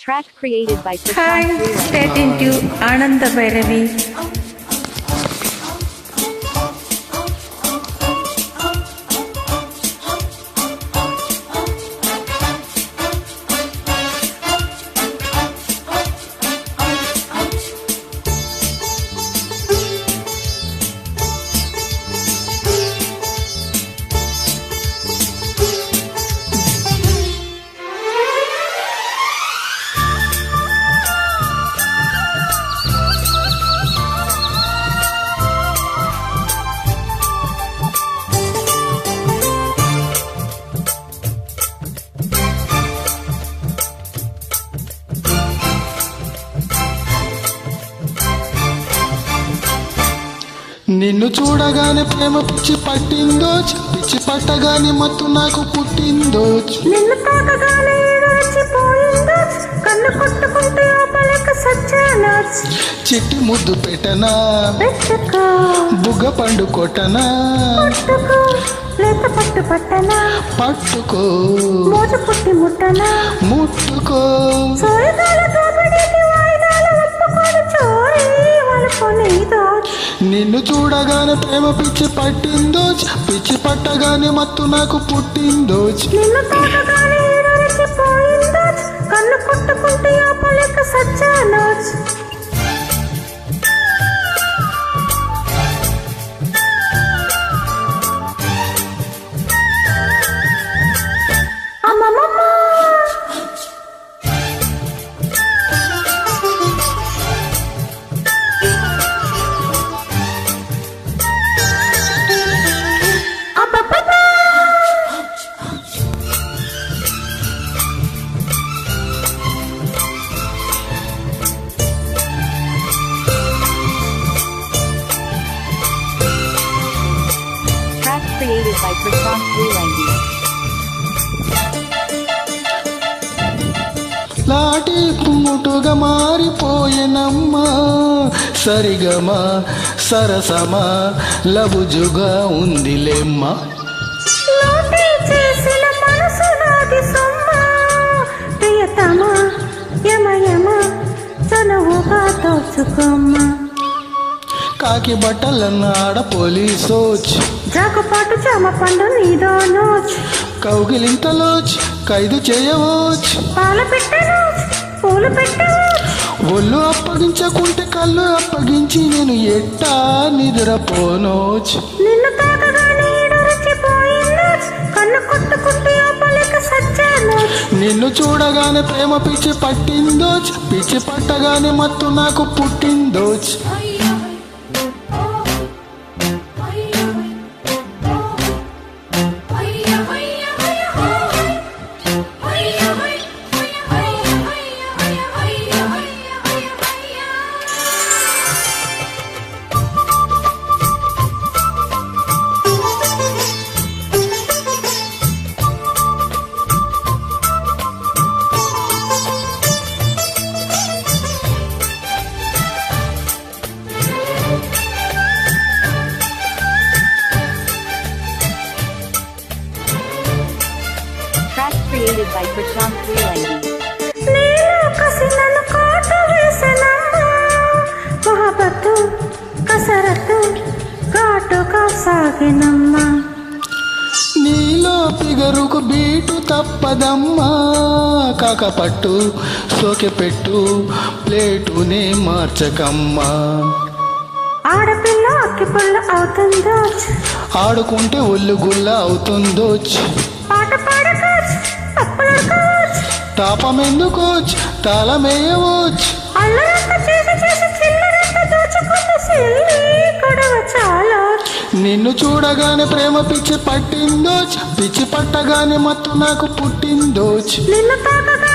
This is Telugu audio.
Track created by Hi, Prashant stay Freeland. tuned to Ananda Bhairavi. నిన్ను చూడగానే ప్రేమ పిచ్చి పట్టిందో, పిచ్చి పట్టగానే మత్తు నాకు పుట్టిందో. నిన్ను తాకగానే ఏదో రెచ్చిపోయిందో, కన్ను కొట్టుకుంటే ఆపలేక సచ్చానా. చిట్టి ముద్దు పెట్టనా, పెట్టుకో బుగ్గ పండు కొట్టనా, పట్టుకో లేత పట్టు పట్టనా, పట్టుకో మోజు పుట్టి ముట్టనా, ముట్టుకో. సోయగాల దోపిడీకి వాయిదాలు ఒప్పుకొని చోరీ వాళ్ళకొని నిన్ను చూడగానే ప్రేమ పిచ్చి పట్టిందో, పిచ్చి పట్టగానే మత్తు నాకు పుట్టిందో. నిన్ను తాకగానే ఏదో రెచ్చిపోయిందో, కన్ను కొట్టుకుంటే ఆపలేక సచ్చానా. Track created by Prashant Freeland. లాటి పుంగుటుగా మారిపోయేనమ్మా, సరిగమా సరసమా లబుజుగా ఉందిలేమ్మా. లోటి చేసిన మనసు నాది సొమ్మా, ప్రియతమా యమయమ చనువుగా దోచుకోమ్మా. కాకి బట్టలన్న ఆడ పోలీసోచ్, జాకుపాటు జామ పండు నీదో నోచ్, కౌగిలింతలోచ్ ఖైదు చేయవోచ్. పాలు పెట్టనోచ్ పూలు పెట్టవోచ్. ఒళ్ళు అప్పగించకుంటే కళ్ళు అప్పగించి నేను ఎట్టా నిద్రపోనోచ్. నిన్ను తాకగానే ఏదో రెచ్చిపోయిందోచ్, కన్ను కొట్టుకుంటే ఆపలేక సచ్చానోచ్. నిన్ను చూడగానే ప్రేమ పిచ్చి పట్టిందోచ్, పిచ్చి పట్టగానే మత్తు నాకు పుట్టిందోచ్. Track created by Prashant Freeland. నీలో కసి నన్ను కాటు వేసెనమ్మా, మహాబత్తు కసరత్తు ఘాటుగా సాగినమ్మా. నీలో పిగరుకు బీటు తప్పదమ్మా, కాకపట్టు సోకె పెట్టు ప్లేటునే మార్చకమ్మా. ఆడపిల్ల అక్కిపుల్ల అవుతుందోచ్, ఆడుకుంటే ఒళ్ళు గుల్ల అవుతుందోచ్. పాట పాడకోచ్ తప్పులడుకోవచ్, తాపమెందుకోచ్ తాళమేయవోచ్. అల్లరంత చేసి చేసి చిల్లరంత దోచుకున్న సిల్లి గొడవ చాలోచ్. నిన్ను చూడగానే ప్రేమ పిచ్చి పట్టిందోచ్, పిచ్చి పట్టగానే మత్తు నాకు పుట్టిందోచ్. నిన్ను తాకగా